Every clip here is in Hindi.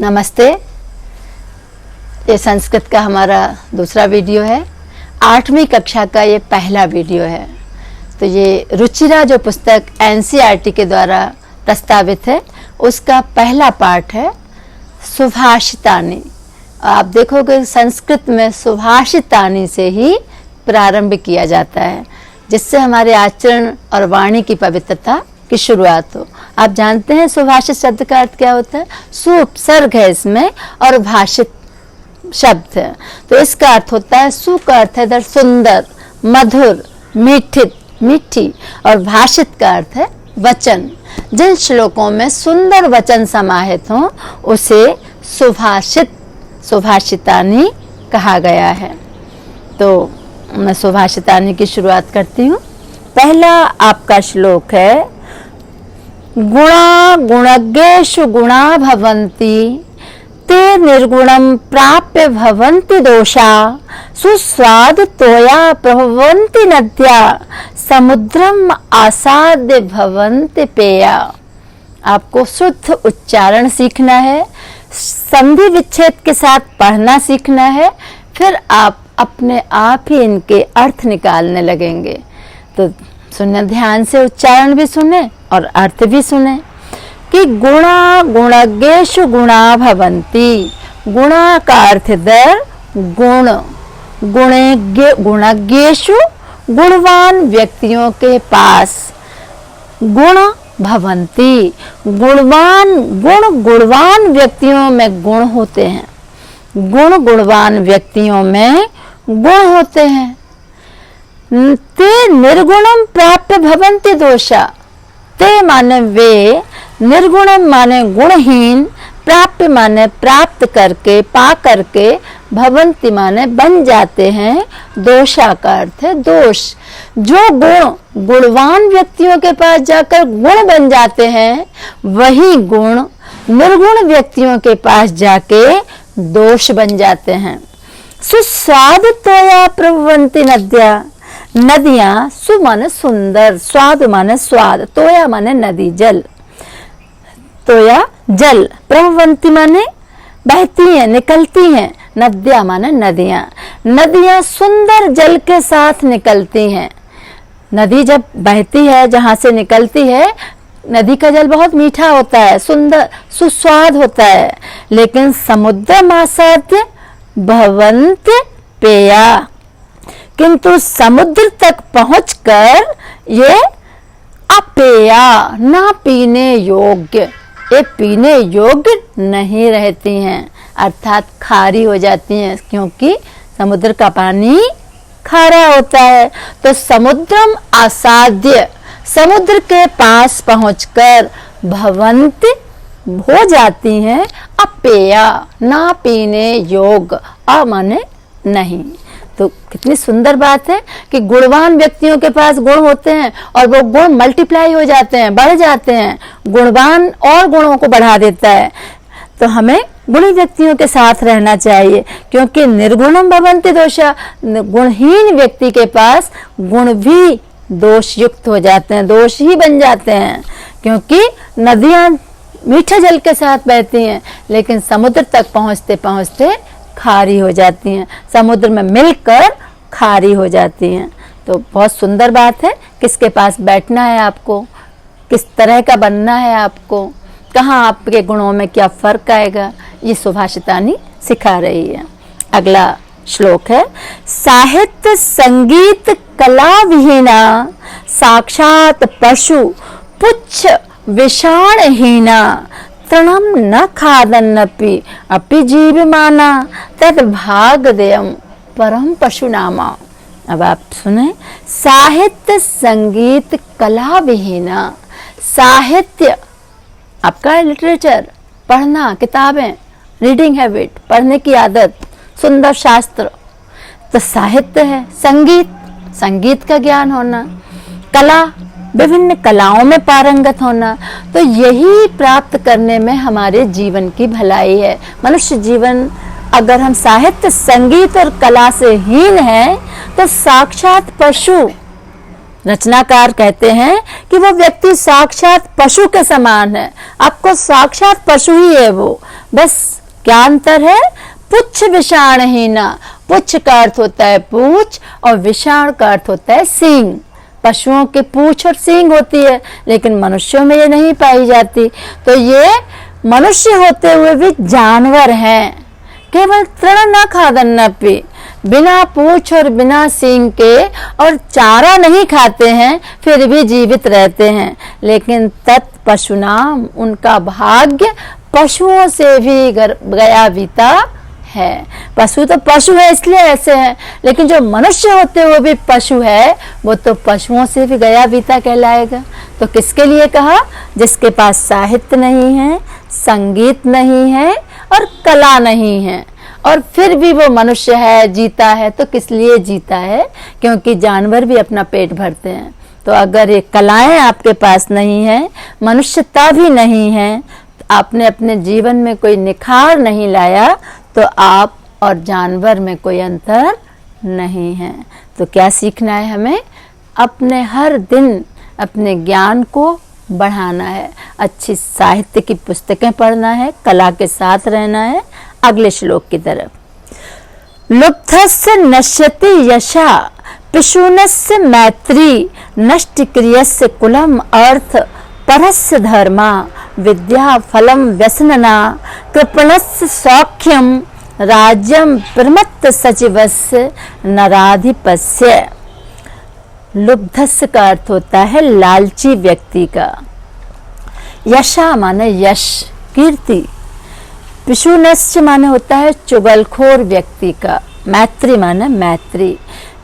नमस्ते। ये संस्कृत का हमारा दूसरा वीडियो है। 8वीं कक्षा का ये पहला वीडियो है। तो ये रुचिरा जो पुस्तक एनसीईआरटी के द्वारा प्रस्तावित है उसका पहला पाठ है सुभाषितानि। आप देखोगे संस्कृत में सुभाषितानि से ही प्रारंभ किया जाता है, जिससे हमारे आचरण और वाणी की पवित्रता की शुरुआत हो। आप जानते हैं सुभाषित शब्द का अर्थ क्या होता है? सुपसर्ग है इसमें और भाषित शब्द है, तो इसका अर्थ होता है सु का अर्थ है इधर सुंदर, मधुर, मीठी और भाषित का अर्थ है वचन। जिन श्लोकों में सुंदर वचन समाहित हों उसे सुभाषितानि कहा गया है। तो मैं सुभाषितानि की शुरुआत करती हूँ। पहला आपका श्लोक है गुणा गुणज्ञेषु गुणा भवन्ति ते निर्गुणं प्राप्य भवन्ति दोषा सुस्वाद तोया प्रभवन्ति नद्या समुद्रम आसाद्य भवन्ति पेया। आपको शुद्ध उच्चारण सीखना है, संधि विच्छेद के साथ पढ़ना सीखना है, फिर आप अपने आप ही इनके अर्थ निकालने लगेंगे। तो सुनने, ध्यान से उच्चारण भी सुने और अर्थ भी सुने कि गुणा गुणज्ञेषु गुणा भवन्ति। गुणा का अर्थ दर गुण, गुणज्ञेषु गुणवान व्यक्तियों के पास, गुण भवन्ति गुणवान व्यक्तियों में गुण होते हैं, गुणवान व्यक्तियों में गुण होते हैं। ते निर्गुणम प्राप्य भवन्ति दोषा। ते माने वे, निर्गुणम माने गुणहीन, प्राप्य माने प्राप्त करके, पा करके, भवन्ति माने बन जाते हैं, दोषा का अर्थ है दोष। जो गुणवान व्यक्तियों के पास जाकर गुण बन जाते हैं, वही गुण निर्गुण व्यक्तियों के पास जाके दोष बन जाते हैं। सुस्वाद तोया प्रभवन्ति नद्या। नदियां, सु माने सुंदर, स्वाद माने स्वाद, तोया माने नदी, जल, तोया जल, प्रभवन्ति माने बहती हैं, निकलती हैं, नद्या माने नदियां। नदियां सुंदर जल के साथ निकलती हैं। नदी जब बहती है, जहां से निकलती है, नदी का जल बहुत मीठा होता है, सुंदर सुस्वाद होता है, लेकिन समुद्रमासाद्य भवन्ति पेया। किंतु समुद्र तक पहुंचकर ये अपेया, ना पीने योग्य, ये पीने योग्य नहीं रहती हैं, अर्थात खारी हो जाती हैं, क्योंकि समुद्र का पानी खारा होता है। तो समुद्रम आसाद्य, समुद्र के पास पहुंचकर भवन्ति हो जाती हैं अपेया, ना पीने योग्य, माने नहीं। तो कितनी सुंदर बात है कि गुणवान व्यक्तियों के पास गुण होते हैं और वो गुण मल्टीप्लाई हो जाते हैं, बढ़ जाते हैं। गुणवान और गुणों को बढ़ा देता है। तो हमें गुणी व्यक्तियों के साथ रहना चाहिए, क्योंकि निर्गुणम भवन्ति दोषा। गुणहीन व्यक्ति के पास गुण भी दोष युक्त हो जाते हैं, दोष ही बन जाते हैं, क्योंकि नदियां मीठे जल के साथ बहती हैं, लेकिन समुद्र तक पहुंचते पहुंचते खारी हो जाती हैं, समुद्र में मिलकर खारी हो जाती हैं। तो बहुत सुंदर बात है, किसके पास बैठना है आपको, किस तरह का बनना है आपको, कहाँ आपके गुणों में क्या फर्क आएगा, ये सुभाषितानि सिखा रही है। अगला श्लोक है साहित्य संगीत कला विहीना साक्षात पशु पुच्छ विषाणहीना तृणम न खादन्नपि अपि जीवमाना तद भागदेयम परम पशु नामा। अब आप सुने, साहित्य संगीत कला विहीना। साहित्य आपका लिटरेचर, पढ़ना, किताबें, रीडिंग हैबिट, पढ़ने की आदत, सुंदर शास्त्र, तो साहित्य है। संगीत का ज्ञान होना, कला, विभिन्न कलाओं में पारंगत होना, तो यही प्राप्त करने में हमारे जीवन की भलाई है। मनुष्य जीवन अगर हम साहित्य, संगीत और कला से हीन हैं, तो साक्षात पशु, रचनाकार कहते हैं कि वो व्यक्ति साक्षात पशु के समान है। आपको साक्षात पशु ही है वो, बस क्या अंतर है? पुच्छ विषाणहीना। पुच्छ का अर्थ होता है पूंछ और विषाण का अर्थ होता है सींग। पशुओं के पूंछ और सींग होती है, लेकिन मनुष्यों में ये नहीं पाई जाती। तो ये मनुष्य होते हुए भी जानवर हैं, केवल तृण न खादन न पी, बिना पूंछ और बिना सींग के और चारा नहीं खाते हैं, फिर भी जीवित रहते हैं। लेकिन तत्पशुनाम, उनका भाग्य पशुओं से भी गया बीता है। पशु तो पशु है इसलिए ऐसे हैं, लेकिन जो मनुष्य होते हुए भी पशु है, वो तो पशुओं से भी गया बीता कहलाएगा। तो किसके लिए कहा? जिसके पास साहित्य नहीं है, संगीत नहीं है और कला नहीं है, और फिर भी वो मनुष्य है, जीता है। तो किस लिए जीता है? क्योंकि जानवर भी अपना पेट भरते हैं। तो अगर ये कलाएं आपके पास नहीं है, मनुष्यता भी नहीं है, आपने अपने जीवन में कोई निखार नहीं लाया, तो आप और जानवर में कोई अंतर नहीं है। तो क्या सीखना है हमें? अपने हर दिन अपने ज्ञान को बढ़ाना है, अच्छी साहित्य की पुस्तकें पढ़ना है, कला के साथ रहना है। अगले श्लोक की तरफ। लुब्धस्य नश्यति यशा पिशूनस्य मैत्री नष्ट क्रियस्य कुलम अर्थ परस्य धर्मा विद्या फलम व्यसनना कृपणस्य सौख्यम राज्यम प्रमत्त सचिवस्य नराधिपस्य। लुब्धस्य का अर्थ होता है लालची व्यक्ति का। यशा माने यश, कीर्ति। पिशुनस्य माने होता है चुगलखोर व्यक्ति का। मैत्री माने मैत्री।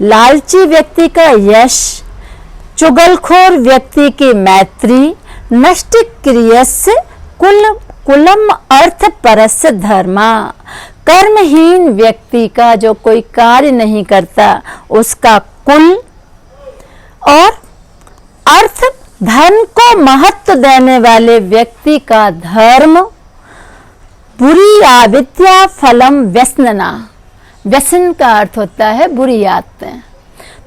लालची व्यक्ति का यश, चुगलखोर व्यक्ति की मैत्री, नष्ट क्रियस्य कुलम अर्थ परस्य धर्मा। कर्महीन व्यक्ति का, जो कोई कार्य नहीं करता, उसका कुल, और अर्थ धन को महत्व देने वाले व्यक्ति का धर्म, बुरी आविद्या फलम व्यसनना। व्यसन का अर्थ होता है बुरी आदतें।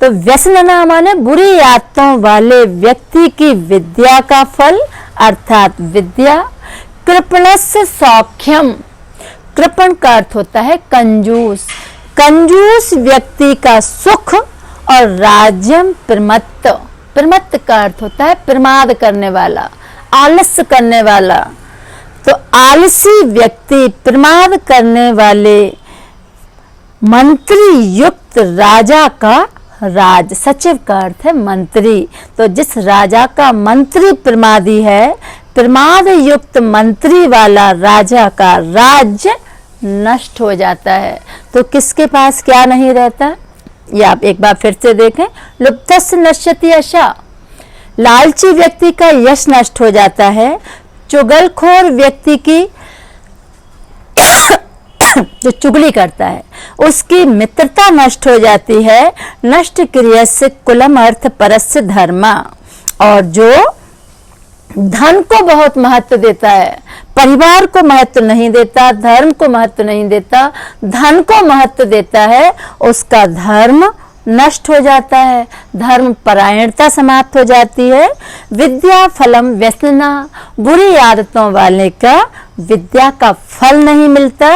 तो व्यसनना माने बुरी आदतों वाले व्यक्ति की विद्या का फल अर्थात विद्या। कृपणस्य सौख्यम, कृपण का अर्थ होता है कंजूस। कंजूस व्यक्ति का सुख, और राज्यम प्रमत्त, प्रमत्त का अर्थ होता है प्रमाद करने वाला, आलस्य करने वाला। तो आलसी व्यक्ति, प्रमाद करने वाले मंत्री युक्त राजा का राज। सचिव का अर्थ है मंत्री। तो जिस राजा का मंत्री प्रमादी है, प्रमाद युक्त मंत्री वाला राजा का राज्य नष्ट हो जाता है। तो किसके पास क्या नहीं रहता? ये आप एक बार फिर से देखें। लुप्तस्य नश्यति यशा, लालची व्यक्ति का यश नष्ट हो जाता है। चुगलखोर व्यक्ति की जो चुगली करता है, उसकी मित्रता नष्ट हो जाती है। नष्ट क्रियस्य कुलम अर्थ परस्य धर्मा। और जो धन को बहुत महत्व देता है, परिवार को महत्व नहीं देता, धर्म को महत्व नहीं देता, धन को महत्व देता है, उसका धर्म नष्ट हो जाता है, धर्म परायणता समाप्त हो जाती है। विद्या फलम व्यसना, बुरी आदतों वाले का विद्या का फल नहीं मिलता,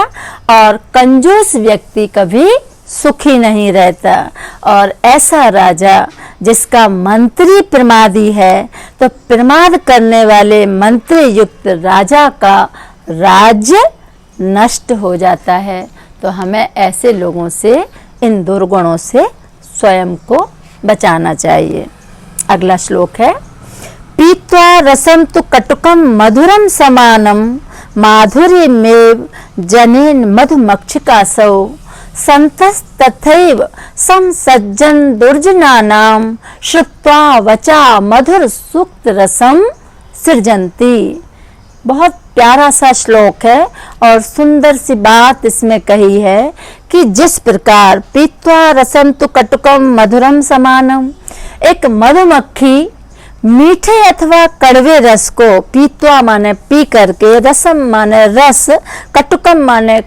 और कंजूस व्यक्ति कभी सुखी नहीं रहता। और ऐसा राजा जिसका मंत्री प्रमादी है, तो प्रमाद करने वाले मंत्री युक्त राजा का राज्य नष्ट हो जाता है। तो हमें ऐसे लोगों से, इन दुर्गुणों से स्वयं को बचाना चाहिए। अगला श्लोक है। पीत्वा रसम तु कटुकम मधुरम समानम माधुर्यमेव जनेन मधुमक्षिकासौ संतस तथैव संसज्जन दुर्जनानाम श्रुत्वा वचा मधुर सूक्त रसम सृजन्ति। बहुत प्यारा सा श्लोक है और सुंदर सी बात इसमें कही है कि जिस प्रकार पीत्वा रसम तु कटुकम मधुरम समानम, एक मधुमक्खी मीठे अथवा कड़वे रस को, पीत्वा माने पी करके, रसम माने रस, कटुकम माने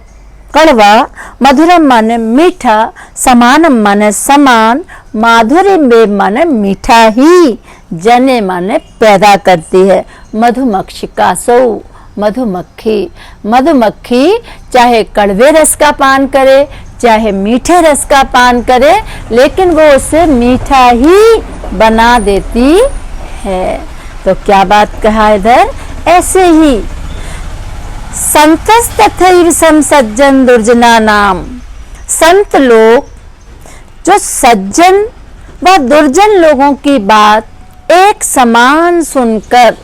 कड़वा, मधुरम माने मीठा, समानम माने समान, माधुर्य में माने मीठा ही, जने माने पैदा करती है। मधुमक्षिका सौ, मधुमक्खी। मधुमक्खी चाहे कड़वे रस का पान करे, चाहे मीठे रस का पान करे, लेकिन वो उसे मीठा ही बना देती है। तो क्या बात कहा इधर, ऐसे ही संतस तथैव सम सज्जन दुर्जना नाम। संत लोग जो सज्जन व दुर्जन लोगों की बात एक समान सुनकर,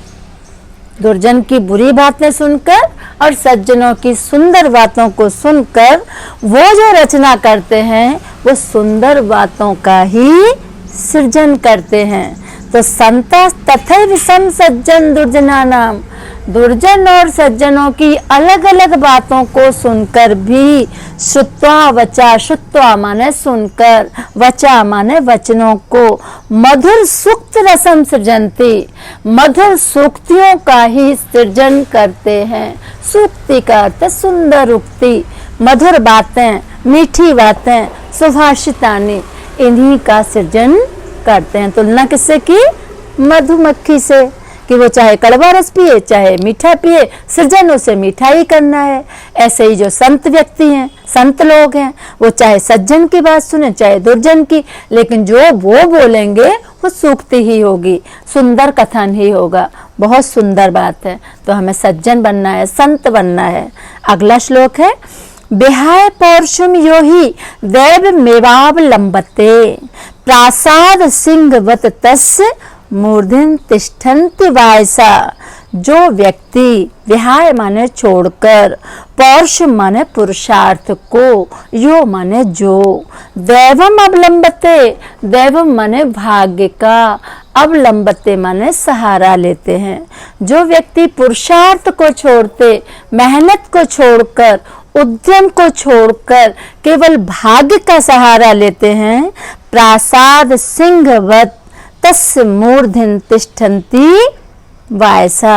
दुर्जन की बुरी बातें सुनकर और सज्जनों की सुंदर बातों को सुनकर वो जो रचना करते हैं वो सुंदर बातों का ही सृजन करते हैं। तो संत तथैव सम सज्जन दुर्जना नाम, दुर्जन और सज्जनों की अलग अलग बातों को सुनकर भी श्रुत्वा वचा, श्रुत्वा माने सुनकर, वचा माने वचनों को, मधुर सूक्त रसम सृजंती, मधुर सूक्तियों का ही सृजन करते हैं। सूक्ति का अर्थ सुंदर उक्ति, मधुर बातें, मीठी बातें, सुभाषितानी, इन्हीं का सृजन करते हैं। तुलना किससे की, मधुमक्खी से, कि वो चाहे कड़वा रस पिए चाहे मीठा पिए, सृजन उसे मीठा ही करना है। ऐसे ही जो संत व्यक्ति हैं, संत लोग हैं, वो चाहे सज्जन की बात सुने चाहे दुर्जन की, लेकिन जो वो बोलेंगे वो सूक्ति ही होगी, सुंदर कथन ही होगा। बहुत सुंदर बात है। तो हमें सज्जन बनना है, संत बनना है। अगला श्लोक है, बिहाय पौरुषम यो ही दैव मेवावलंबते, प्रासाद सिंहवत तस्य मूर्धन तिष्ठन्ति वायसा। जो व्यक्ति, विहाय माने छोड़कर, पौरुष माने पुरुषार्थ को, यो माने जो, दैवम अवलंबते, दैवम माने भाग्य का, अवलंबते माने सहारा लेते हैं। जो व्यक्ति पुरुषार्थ को छोड़ते, मेहनत को छोड़कर, उद्यम को छोड़कर केवल भाग्य का सहारा लेते हैं, प्रासाद सिंहवत तस्य मूर्धन तिष्ठन्ति वायसा।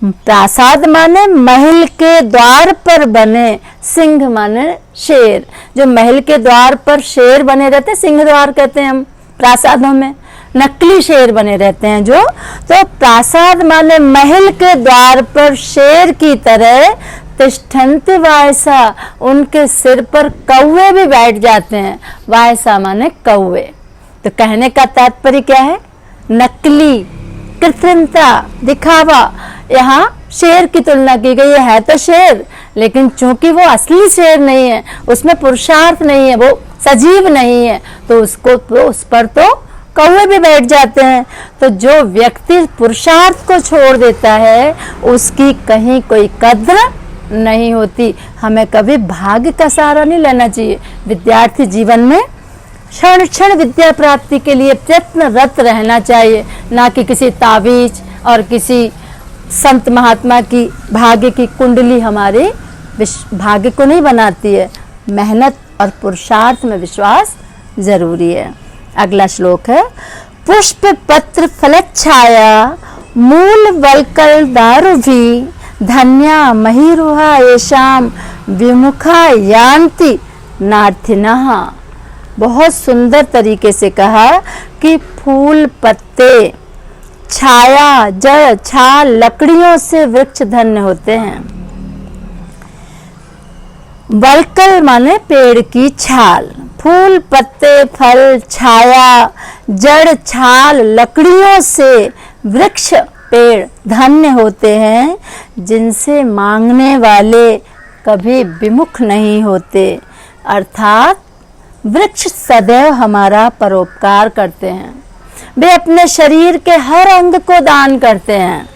प्रासाद माने महल के द्वार पर बने, सिंह माने शेर, जो महल के द्वार पर शेर बने रहते, सिंह द्वार कहते हैं हम प्रासादों में, नकली शेर बने रहते हैं जो। तो प्रासाद माने महल के द्वार पर शेर की तरह, तिष्ठन्ति वायसा, उनके सिर पर कौवे भी बैठ जाते हैं। वायसा माने कौवे। तो कहने का तात्पर्य क्या है, नकली, कृत्रिमता, दिखावा। यहाँ शेर की तुलना की गई है तो शेर, लेकिन चूंकि वो असली शेर नहीं है, उसमें पुरुषार्थ नहीं है, वो सजीव नहीं है, तो उसको तो उस पर तो कौवे भी बैठ जाते हैं। तो जो व्यक्ति पुरुषार्थ को छोड़ देता है उसकी कहीं कोई कद्र नहीं होती। हमें कभी भाग्य का सहारा नहीं लेना चाहिए। विद्यार्थी जीवन में क्षण क्षण विद्या प्राप्ति के लिए प्रयत्नरत रहना चाहिए, ना कि किसी तावीज और किसी संत महात्मा की भाग्य की कुंडली हमारे भाग्य को नहीं बनाती है। मेहनत और पुरुषार्थ में विश्वास जरूरी है। अगला श्लोक है, पुष्प पत्र फलच्छाया मूल वल्कल दारुभी, धन्या महिरुहा येषाम विमुखा यान्ति नार्थिनः। बहुत सुंदर तरीके से कहा कि फूल, पत्ते, छाया, जड़, छाल, लकड़ियों से वृक्ष धन्य होते हैं। वल्कल माने पेड़ की छाल, फूल, पत्ते, फल, छाया, जड़, छाल, लकड़ियों से वृक्ष, पेड़ धन्य होते हैं, जिनसे मांगने वाले कभी विमुख नहीं होते। अर्थात वृक्ष सदैव हमारा परोपकार करते हैं। वे अपने शरीर के हर अंग को दान करते हैं,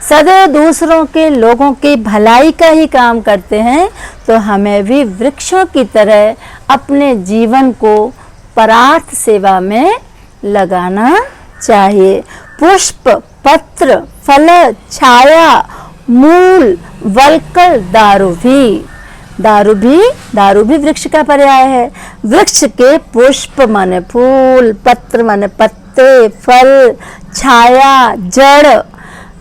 सदैव दूसरों के, लोगों की भलाई का ही काम करते हैं। तो हमें भी वृक्षों की तरह अपने जीवन को परार्थ सेवा में लगाना चाहिए। पुष्प, पत्र, फल, छाया, मूल, वल्कल, दारू भी वृक्ष का पर्याय है। वृक्ष के पुष्प माने फूल, पत्र माने पत्ते, फल, छाया, जड़,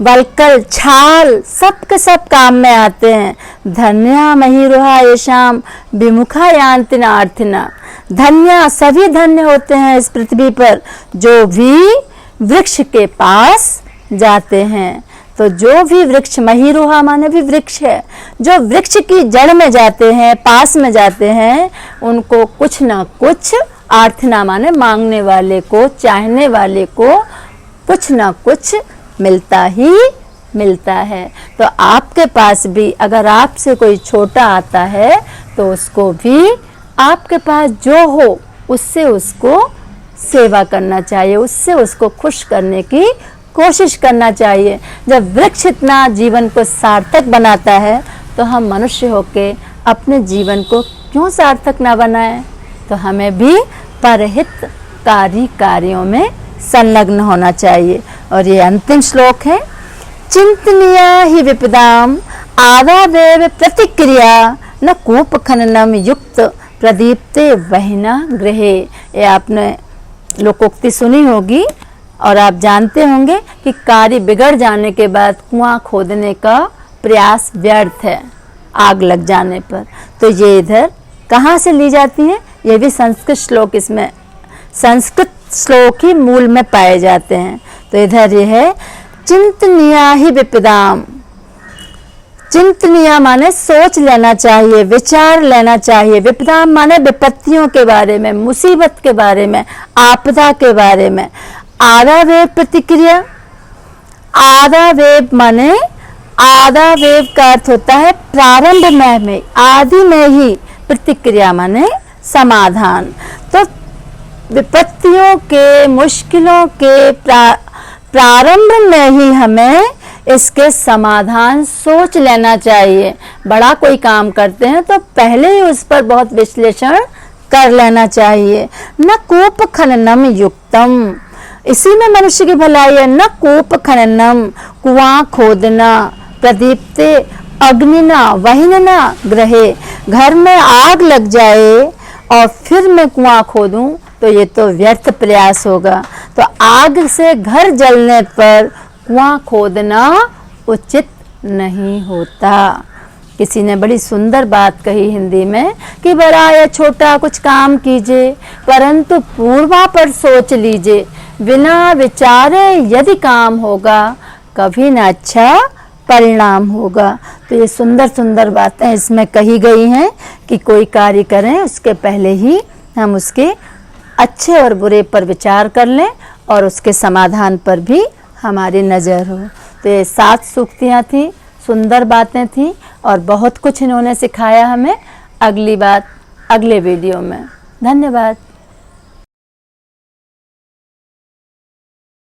वल्कल, छाल, सब के सब काम में आते हैं। धन्या महिरुहा येषाम विमुखा यान्ति नार्थिनः। धन्या सभी धन्य होते हैं इस पृथ्वी पर जो भी वृक्ष के पास जाते हैं। तो जो भी वृक्ष, महीरुहा माने भी वृक्ष है, जो वृक्ष की जड़ में जाते हैं, पास में जाते हैं, उनको कुछ ना कुछ, आर्थना माने मांगने वाले को, चाहने वाले को कुछ ना कुछ मिलता ही मिलता है। तो आपके पास भी अगर आपसे कोई छोटा आता है तो उसको भी आपके पास जो हो उससे उसको सेवा करना चाहिए, उससे उसको खुश करने की कोशिश करना चाहिए। जब वृक्ष इतना जीवन को सार्थक बनाता है तो हम मनुष्य होके अपने जीवन को क्यों सार्थक ना बनाएं। तो हमें भी परहितकारी कार्यों में संलग्न होना चाहिए। और ये अंतिम श्लोक है, चिंतनीया ही विपदाम आदावेव प्रतिक्रिया न कूप खननम युक्त प्रदीप्ते वहिना गृहे। ये आपने लोकोक्ति सुनी होगी और आप जानते होंगे कि कार्य बिगड़ जाने के बाद कुआं खोदने का प्रयास व्यर्थ है आग लग जाने पर। तो ये इधर कहाँ से ली जाती हैं? ये भी संस्कृत श्लोक, इसमें संस्कृत श्लोक ही मूल में पाए जाते हैं। तो इधर ये है, चिंतनीया ही विपदाम। चिंतनीय माने सोच लेना चाहिए, विचार लेना चाहिए। विपदा माने विपत्तियों के बारे में, मुसीबत के बारे में, आपदा के बारे में। आधा वेव प्रतिक्रिया, आधा वेव माने, आधा वेव का अर्थ होता है प्रारंभ में, आदि में ही। प्रतिक्रिया माने समाधान। तो विपत्तियों के, मुश्किलों के प्रारंभ में ही हमें इसके समाधान सोच लेना चाहिए। बड़ा कोई काम करते हैं तो पहले ही उस पर बहुत विश्लेषण कर लेना चाहिए। न कूप खननम युक्तम, इसी में मनुष्य की भलाई है। न कूप खननम, कुआं खोदना, प्रदीप्ते अग्निना वहिनना गृहे, घर में आग लग जाए और फिर मैं कुआं खोदूं तो ये तो व्यर्थ प्रयास होगा। तो आग से घर जलने पर कुआं खोदना उचित नहीं होता। किसी ने बड़ी सुंदर बात कही हिंदी में कि बड़ा या छोटा कुछ काम कीजिए परंतु पूर्वापर सोच लीजिए, बिना विचारे यदि काम होगा कभी न अच्छा परिणाम होगा। तो ये सुंदर सुंदर बातें इसमें कही गई हैं कि कोई कार्य करें उसके पहले ही हम उसके अच्छे और बुरे पर विचार कर लें और उसके समाधान पर भी हमारी नज़र हो। तो ये 7 सूक्तियाँ थी, सुंदर बातें थी और बहुत कुछ इन्होंने सिखाया हमें। अगली बात अगले वीडियो में। धन्यवाद।